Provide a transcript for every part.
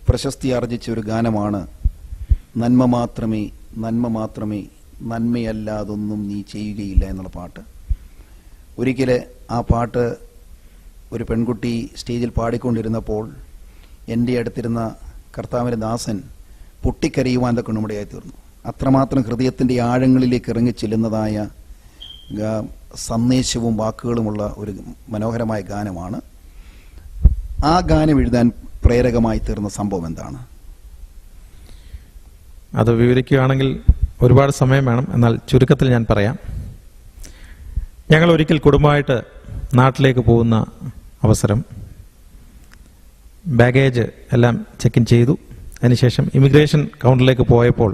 പ്രശസ്തി ആർജിച്ച ഒരു ഗാനമാണ് നന്മ മാത്രമേ നന്മ മാത്രമേ നന്മയല്ലാതൊന്നും നീ ചെയ്യുകയില്ല എന്നുള്ള പാട്ട്. ഒരിക്കൽ ആ പാട്ട് ഒരു പെൺകുട്ടി സ്റ്റേജിൽ പാടിക്കൊണ്ടിരുന്നപ്പോൾ എൻ്റെ അടുത്തിരുന്ന കർത്താവിൻ്റെ ദാസൻ പൊട്ടിക്കരയുവാൻ കൊണ്ടുമുടയായി തീർന്നു. അത്രമാത്രം ഹൃദയത്തിൻ്റെ ആഴങ്ങളിലേക്ക് ഇറങ്ങി ചെല്ലുന്നതായ സന്ദേശവും വാക്കുകളുമുള്ള ഒരു മനോഹരമായ ഗാനമാണ്. ആ ഗാനം എഴുതാൻ പ്രേരകമായി തീർന്ന സംഭവം എന്താണ്? അത് വിവരിക്കുകയാണെങ്കിൽ ഒരുപാട് സമയം വേണം. എന്നാൽ ചുരുക്കത്തിൽ ഞാൻ പറയാം. ഞങ്ങൾ ഒരിക്കൽ കുടുംബമായിട്ട് നാട്ടിലേക്ക് പോകുന്ന അവസരം, ബാഗേജ് എല്ലാം ചെക്ക് ഇൻ ചെയ്തു. അതിനുശേഷം ഇമിഗ്രേഷൻ കൗണ്ടറിലേക്ക് പോയപ്പോൾ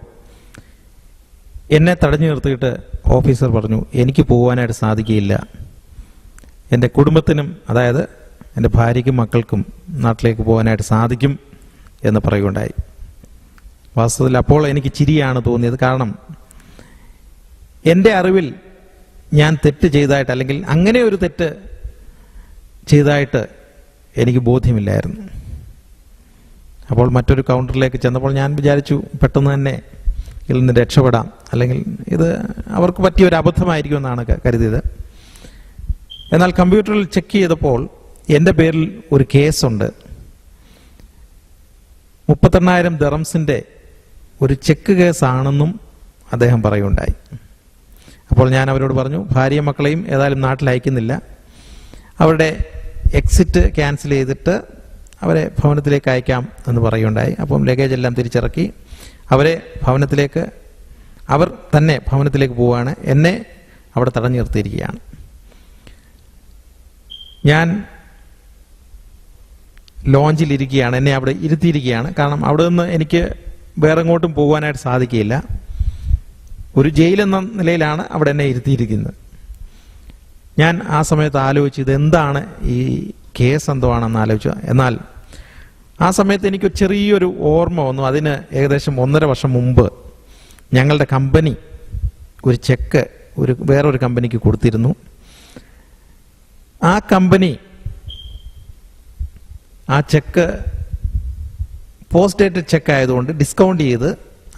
എന്നെ തടഞ്ഞു നിർത്തിയിട്ട് ഓഫീസർ പറഞ്ഞു, എനിക്ക് പോകാനായിട്ട് സാധിക്കുകയില്ല, എൻ്റെ കുടുംബത്തിനും അതായത് എൻ്റെ ഭാര്യയ്ക്കും മക്കൾക്കും നാട്ടിലേക്ക് പോകാനായിട്ട് സാധിക്കും എന്ന് പറയുകയുണ്ടായി. വാസ്തവത്തിൽ അപ്പോൾ എനിക്ക് ചിരിയാണ് തോന്നിയത്. കാരണം എൻ്റെ അറിവിൽ ഞാൻ തെറ്റ് ചെയ്തതായിട്ട്, അല്ലെങ്കിൽ അങ്ങനെ ഒരു തെറ്റ് ചെയ്തതായിട്ട് എനിക്ക് ബോധ്യമില്ലായിരുന്നു. അപ്പോൾ മറ്റൊരു കൗണ്ടറിലേക്ക് ചെന്നപ്പോൾ ഞാൻ വിചാരിച്ചു പെട്ടെന്ന് തന്നെ ഇതിൽ നിന്ന് രക്ഷപ്പെടാം, അല്ലെങ്കിൽ ഇത് അവർക്ക് പറ്റിയ ഒരു അബദ്ധമായിരിക്കുമെന്നാണ് കരുതിയത്. എന്നാൽ കമ്പ്യൂട്ടറിൽ ചെക്ക് ചെയ്തപ്പോൾ എൻ്റെ പേരിൽ ഒരു കേസുണ്ട്. 38,000 ദിറംസിൻ്റെ ഒരു ചെക്ക് കേസാണെന്നും അദ്ദേഹം പറയുകയുണ്ടായി. അപ്പോൾ ഞാൻ അവരോട് പറഞ്ഞു, ഭാര്യയും മക്കളെയും ഏതായാലും നാട്ടിൽ അയക്കുന്നില്ല, അവരുടെ എക്സിറ്റ് ക്യാൻസൽ ചെയ്തിട്ട് അവരെ ഭവനത്തിലേക്ക് അയക്കാം എന്ന് പറയുകയുണ്ടായി. അപ്പം ലഗേജ് എല്ലാം തിരിച്ചിറക്കി അവരെ ഭവനത്തിലേക്ക്, അവർ തന്നെ ഭവനത്തിലേക്ക് പോവുകയാണ്. എന്നെ അവിടെ തടഞ്ഞു നിർത്തിയിരിക്കുകയാണ്. ഞാൻ ലോഞ്ചിലിരിക്കുകയാണ്, എന്നെ അവിടെ ഇരുത്തിയിരിക്കുകയാണ്. കാരണം അവിടെ നിന്ന് എനിക്ക് വേറെ എങ്ങോട്ടും പോകാനായിട്ട് സാധിക്കില്ല. ഒരു ജയിലെന്ന നിലയിലാണ് അവിടെ എന്നെ ഇരുത്തിയിരിക്കുന്നത്. ഞാൻ ആ സമയത്ത് ആലോചിച്ചു, ഇതെന്താണ് ഈ കേസ് എന്തുവാണെന്ന് ആലോചിച്ചു. എന്നാൽ ആ സമയത്ത് എനിക്ക് ചെറിയൊരു ഓർമ്മ വന്നു. അതിന് ഏകദേശം 1.5 വർഷം മുമ്പ് ഞങ്ങളുടെ കമ്പനി ഒരു ചെക്ക് വേറൊരു കമ്പനിക്ക് കൊടുത്തിരുന്നു. ആ കമ്പനി ആ ചെക്ക് പോസ്റ്റ് ഡേറ്റഡ് ചെക്ക് ആയതുകൊണ്ട് ഡിസ്കൗണ്ട് ചെയ്ത്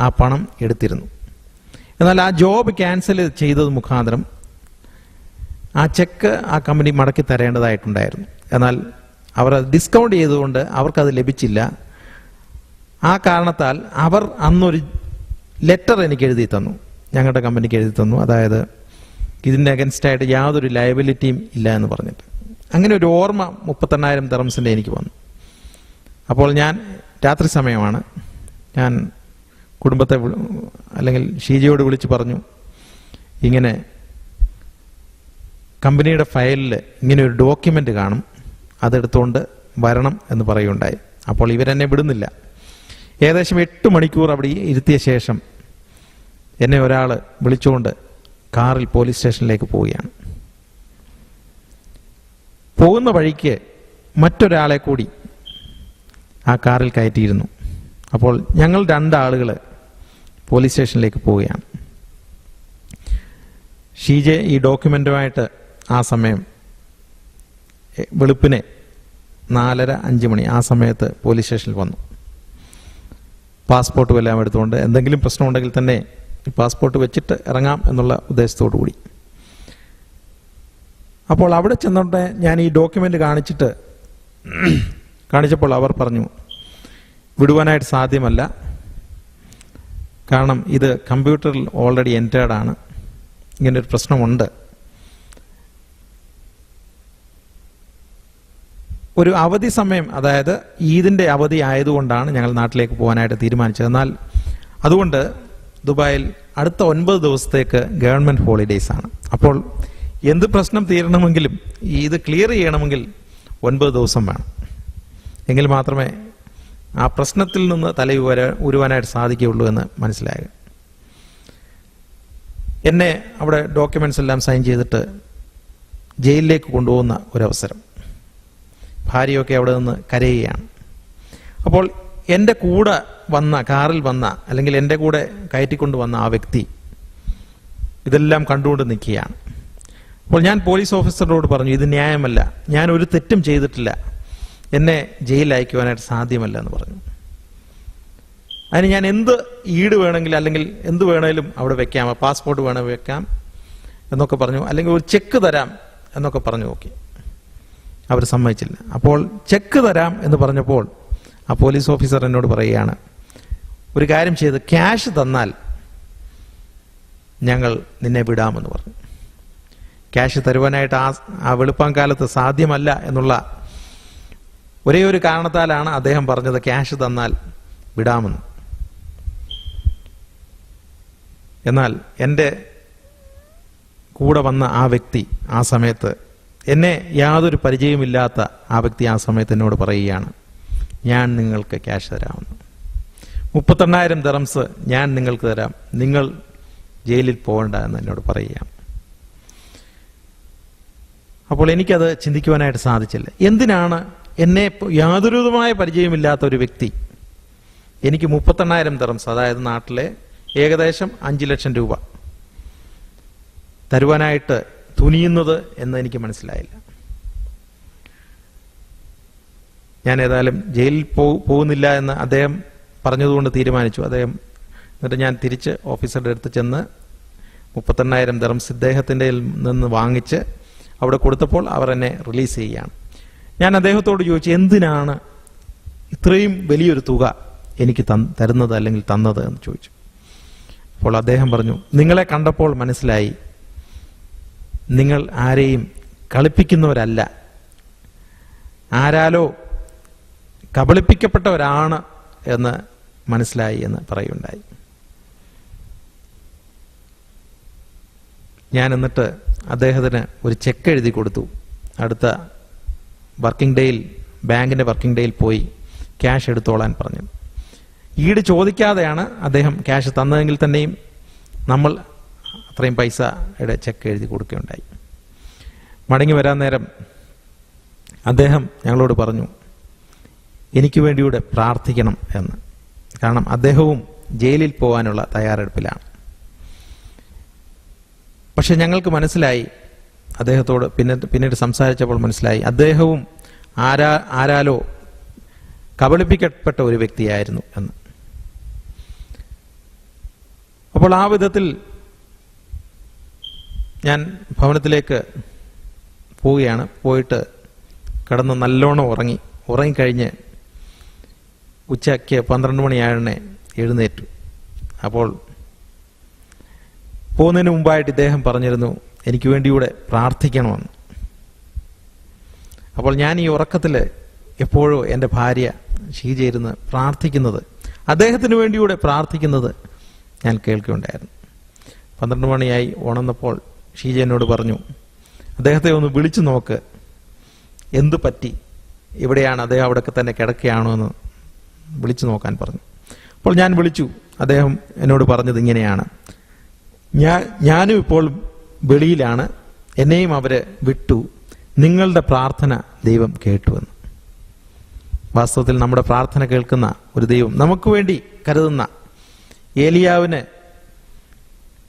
ആ പണം എടുത്തിരുന്നു. എന്നാൽ ആ ജോബ് ക്യാൻസൽ ചെയ്തത് മുഖാന്തരം ആ ചെക്ക് ആ കമ്പനി മടക്കി തരേണ്ടതായിട്ടുണ്ടായിരുന്നു. എന്നാൽ അവർ അത് ഡിസ്കൗണ്ട് ചെയ്തുകൊണ്ട് അവർക്കത് ലഭിച്ചില്ല. ആ കാരണത്താൽ അവർ അന്നൊരു ലെറ്റർ എനിക്ക് എഴുതി തന്നു, ഞങ്ങളുടെ കമ്പനിക്ക് എഴുതി തന്നു. അതായത് ഇതിൻ്റെ അഗൻസ്റ്റായിട്ട് യാതൊരു ലയബിലിറ്റിയും ഇല്ല എന്ന് പറഞ്ഞിട്ട്. അങ്ങനെ ഒരു ഓർമ്മ 38,000 ദിറംസിൻ്റെ എനിക്ക് വന്നു. അപ്പോൾ ഞാൻ രാത്രി സമയമാണ്, ഞാൻ കുടുംബത്തെ അല്ലെങ്കിൽ ഷീജയോട് വിളിച്ച് പറഞ്ഞു, ഇങ്ങനെ കമ്പനിയുടെ ഫയലിൽ ഇങ്ങനെ ഒരു ഡോക്യുമെൻ്റ് കാണും, അതെടുത്തുകൊണ്ട് വരണം എന്ന് പറയുകയുണ്ടായി. അപ്പോൾ ഇവരെന്നെ വിടുന്നില്ല. ഏകദേശം 8 മണിക്കൂർ അവിടെ ഇരുത്തിയ ശേഷം എന്നെ ഒരാൾ വിളിച്ചുകൊണ്ട് കാറിൽ പോലീസ് സ്റ്റേഷനിലേക്ക് പോവുകയാണ്. പോകുന്ന വഴിക്ക് മറ്റൊരാളെ കൂടി ആ കാറിൽ കയറ്റിയിരുന്നു. അപ്പോൾ ഞങ്ങൾ 2 ആളുകൾ പോലീസ് സ്റ്റേഷനിലേക്ക് പോവുകയാണ്. ഷീജെ ഈ ഡോക്യുമെൻ്റുമായിട്ട് ആ സമയം വെളുപ്പിനെ 4:30-5 മണി ആ സമയത്ത് പോലീസ് സ്റ്റേഷനിൽ വന്നു. പാസ്പോർട്ടും എല്ലാം എടുത്തുകൊണ്ട് എന്തെങ്കിലും പ്രശ്നമുണ്ടെങ്കിൽ തന്നെ ഈ പാസ്പോർട്ട് വെച്ചിട്ട് ഇറങ്ങാം എന്നുള്ള ഉദ്ദേശത്തോടു കൂടി. അപ്പോൾ അവിടെ ചെന്നിട്ട് ഞാൻ ഈ ഡോക്യുമെൻ്റ് കാണിച്ചപ്പോൾ അവർ പറഞ്ഞു, വിടുവാനായിട്ട് സാധ്യമല്ല, കാരണം ഇത് കമ്പ്യൂട്ടറിൽ ഓൾറെഡി എൻറ്റേർഡ് ആണ്, ഇങ്ങനൊരു പ്രശ്നമുണ്ട്. ഒരു അവധി സമയം, അതായത് ഈദിൻ്റെ അവധി ആയതുകൊണ്ടാണ് ഞങ്ങൾ നാട്ടിലേക്ക് പോകാനായിട്ട് തീരുമാനിച്ചത്. എന്നാൽ അതുകൊണ്ട് ദുബായിൽ അടുത്ത 9 ദിവസത്തേക്ക് ഗവൺമെൻറ് ഹോളിഡേയ്സ് ആണ്. അപ്പോൾ എന്ത് പ്രശ്നം തീരണമെങ്കിലും ഇത് ക്ലിയർ ചെയ്യണമെങ്കിൽ 9 ദിവസം വേണം. എങ്കിൽ മാത്രമേ ആ പ്രശ്നത്തിൽ നിന്ന് ഉരുവാനായിട്ട് സാധിക്കുകയുള്ളൂ എന്ന് മനസ്സിലായത്. എന്നെ അവിടെ ഡോക്യുമെന്റ്സ് എല്ലാം സൈൻ ചെയ്തിട്ട് ജയിലിലേക്ക് കൊണ്ടുപോകുന്ന ഒരവസരം. ഭാര്യയൊക്കെ അവിടെ നിന്ന് കരയുകയാണ്. അപ്പോൾ എൻ്റെ കൂടെ വന്ന, കാറിൽ വന്ന, അല്ലെങ്കിൽ എൻ്റെ കൂടെ കയറ്റിക്കൊണ്ട് വന്ന ആ വ്യക്തി ഇതെല്ലാം കണ്ടുകൊണ്ട് നിൽക്കുകയാണ്. അപ്പോൾ ഞാൻ പോലീസ് ഓഫീസറോട് പറഞ്ഞു, ഇത് ന്യായമല്ല, ഞാൻ ഒരു തെറ്റും ചെയ്തിട്ടില്ല, എന്നെ ജയിലിൽ അയക്കുവാനായിട്ട് സാധ്യമല്ല എന്ന് പറഞ്ഞു. അതിന് ഞാൻ എന്ത് ഈട് വേണമെങ്കിലും അല്ലെങ്കിൽ എന്ത് വേണമെങ്കിലും അവിടെ വെക്കാം, പാസ്പോർട്ട് വേണം വെക്കാം എന്നൊക്കെ പറഞ്ഞു, അല്ലെങ്കിൽ ഒരു ചെക്ക് തരാം എന്നൊക്കെ പറഞ്ഞു നോക്കി. അവർ സമ്മതിച്ചില്ല. അപ്പോൾ ചെക്ക് തരാം എന്ന് പറഞ്ഞപ്പോൾ ആ പോലീസ് ഓഫീസർ എന്നോട് പറയുകയാണ്, ഒരു കാര്യം ചെയ്ത് ക്യാഷ് തന്നാൽ ഞങ്ങൾ നിന്നെ വിടാമെന്ന് പറഞ്ഞു. ക്യാഷ് തരുവാനായിട്ട് ആ വെളുപ്പാങ്കാലത്ത് സാധ്യമല്ല എന്നുള്ള ഒരേ ഒരു കാരണത്താലാണ് അദ്ദേഹം പറഞ്ഞത് ക്യാഷ് തന്നാൽ വിടാമെന്ന്. എന്നാൽ എൻ്റെ കൂടെ വന്ന ആ വ്യക്തി ആ സമയത്ത്, എന്നെ യാതൊരു പരിചയമില്ലാത്ത ആ വ്യക്തി ആ സമയത്ത് എന്നോട് പറയുകയാണ്, ഞാൻ നിങ്ങൾക്ക് ക്യാഷ് തരാമെന്ന്. 38,000 ദിർഹംസ് ഞാൻ നിങ്ങൾക്ക് തരാം, നിങ്ങൾ ജയിലിൽ പോകണ്ട എന്ന് എന്നോട് പറയുകയാണ്. അപ്പോൾ എനിക്കത് ചിന്തിക്കുവാനായിട്ട് സാധിച്ചില്ല. എന്തിനാണ് എന്നെ യാതൊരുവിധമായ പരിചയമില്ലാത്ത ഒരു വ്യക്തി എനിക്ക് 38,000 ദിർഹംസ്, അതായത് നാട്ടിലെ ഏകദേശം 5 ലക്ഷം രൂപ തരുവാനായിട്ട് തുനിയുന്നത് എന്ന് എനിക്ക് മനസ്സിലായില്ല. ഞാൻ ഏതായാലും ജയിലിൽ പോകുന്നില്ല എന്ന് അദ്ദേഹം പറഞ്ഞതുകൊണ്ട് തീരുമാനിച്ചു. എന്നിട്ട് ഞാൻ തിരിച്ച് ഓഫീസറുടെ അടുത്ത് ചെന്ന് 38,000 ദിർഹംസ് ഇദ്ദേഹത്തിൻ്റെ നിന്ന് വാങ്ങിച്ച് അവിടെ കൊടുത്തപ്പോൾ അവർ എന്നെ റിലീസ് ചെയ്യുകയാണ്. ഞാൻ അദ്ദേഹത്തോട് ചോദിച്ചു, എന്തിനാണ് ഇത്രയും വലിയൊരു തുക എനിക്ക് തരുന്നത് അല്ലെങ്കിൽ തന്നത് എന്ന് ചോദിച്ചു. അപ്പോൾ അദ്ദേഹം പറഞ്ഞു, നിങ്ങളെ കണ്ടപ്പോൾ മനസ്സിലായി നിങ്ങൾ ആരെയും കളിപ്പിക്കുന്നവരല്ല, ആരാലോ കബളിപ്പിക്കപ്പെട്ടവരാണ് എന്ന് മനസ്സിലായി എന്ന് പറയുണ്ടായി. ഞാൻ എന്നിട്ട് അദ്ദേഹത്തിന് ഒരു ചെക്ക് എഴുതി കൊടുത്തു. അടുത്ത വർക്കിംഗ് ഡേയിൽ, ബാങ്കിൻ്റെ വർക്കിംഗ് ഡേയിൽ പോയി ക്യാഷ് എടുത്തോളാൻ പറഞ്ഞു. ഈട് ചോദിക്കാതെയാണ് അദ്ദേഹം ക്യാഷ് തന്നതെങ്കിൽ തന്നെയും നമ്മൾ അത്രയും പൈസയുടെ ചെക്ക് എഴുതി കൊടുക്കുകയുണ്ടായി. മടങ്ങി വരാൻ നേരം അദ്ദേഹം ഞങ്ങളോട് പറഞ്ഞു, എനിക്ക് വേണ്ടിയൂടെ പ്രാർത്ഥിക്കണം എന്ന്. കാരണം അദ്ദേഹവും ജയിലിൽ പോകാനുള്ള തയ്യാറെടുപ്പിലാണ്. പക്ഷെ ഞങ്ങൾക്ക് മനസ്സിലായി, അദ്ദേഹത്തോട് പിന്നീട് സംസാരിച്ചപ്പോൾ മനസ്സിലായി, അദ്ദേഹവും ആരാലോ കബളിപ്പിക്കപ്പെട്ട ഒരു വ്യക്തിയായിരുന്നു എന്ന്. അപ്പോൾ ആ വിധത്തിൽ ഞാൻ ഭവനത്തിലേക്ക് പോവുകയാണ്. പോയിട്ട് കിടന്ന് നല്ലോണം ഉറങ്ങിക്കഴിഞ്ഞ് ഉച്ചയ്ക്ക് 12 മണിയായതിനെ എഴുന്നേറ്റു. അപ്പോൾ പോകുന്നതിന് മുമ്പായിട്ട് ഇദ്ദേഹം പറഞ്ഞിരുന്നു, എനിക്ക് വേണ്ടിയൂടെ പ്രാർത്ഥിക്കണമെന്ന്. അപ്പോൾ ഞാൻ ഈ ഉറക്കത്തിൽ എപ്പോഴോ എൻ്റെ ഭാര്യ ഷീജ ഇരുന്ന് പ്രാർത്ഥിക്കുന്നത്, അദ്ദേഹത്തിന് വേണ്ടിയൂടെ പ്രാർത്ഥിക്കുന്നത് ഞാൻ കേൾക്കുകയുണ്ടായിരുന്നു. 12 മണിയായി ഉണർന്നപ്പോൾ ഷീജ എന്നോട് പറഞ്ഞു, അദ്ദേഹത്തെ ഒന്ന് വിളിച്ചു നോക്ക്, എന്തു പറ്റി, എവിടെയാണ് അദ്ദേഹം, അവിടെയൊക്കെ തന്നെ കിടക്കുകയാണോ എന്ന് വിളിച്ചു നോക്കാൻ പറഞ്ഞു. അപ്പോൾ ഞാൻ വിളിച്ചു. അദ്ദേഹം എന്നോട് പറഞ്ഞത് ഇങ്ങനെയാണ്, ഞാനും ഇപ്പോൾ വെളിയിലാണ്, എന്നെയും അവര് വിട്ടു, നിങ്ങളുടെ പ്രാർത്ഥന ദൈവം കേട്ടുവെന്ന്. വാസ്തവത്തിൽ നമ്മുടെ പ്രാർത്ഥന കേൾക്കുന്ന ഒരു ദൈവം, നമുക്ക് വേണ്ടി കരുതുന്ന, ഏലിയാവിന്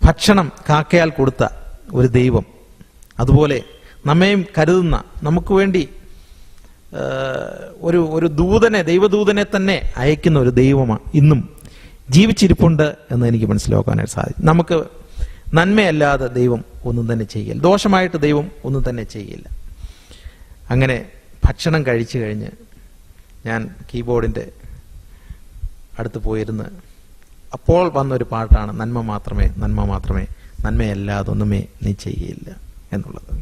ഭക്ഷണം കാക്കയാൽ കൊടുത്ത ഒരു ദൈവം, അതുപോലെ നമ്മയും കരുതുന്ന, നമുക്ക് വേണ്ടി ഒരു ദൂതനെ, ദൈവദൂതനെ തന്നെ അയക്കുന്ന ഒരു ദൈവമാണ് ഇന്നും ജീവിച്ചിരിപ്പുണ്ട് എന്ന് എനിക്ക് മനസ്സിലാക്കാനായിട്ട് സാധിക്കും. നമുക്ക് നന്മയല്ലാതെ ദൈവം ഒന്നും തന്നെ ചെയ്യില്ല, ദോഷമായിട്ട് ദൈവം ഒന്നും തന്നെ ചെയ്യില്ല. അങ്ങനെ ഭക്ഷണം കഴിച്ചു കഴിഞ്ഞ് ഞാൻ കീബോർഡിൻ്റെ അടുത്ത് പോയിരുന്ന് അപ്പോൾ വന്നൊരു പാട്ടാണ്, നന്മ മാത്രമേ, നന്മ മാത്രമേ, നന്മയല്ലാതൊന്നുമേ നീ ചെയ്യില്ല എന്നുള്ളത്.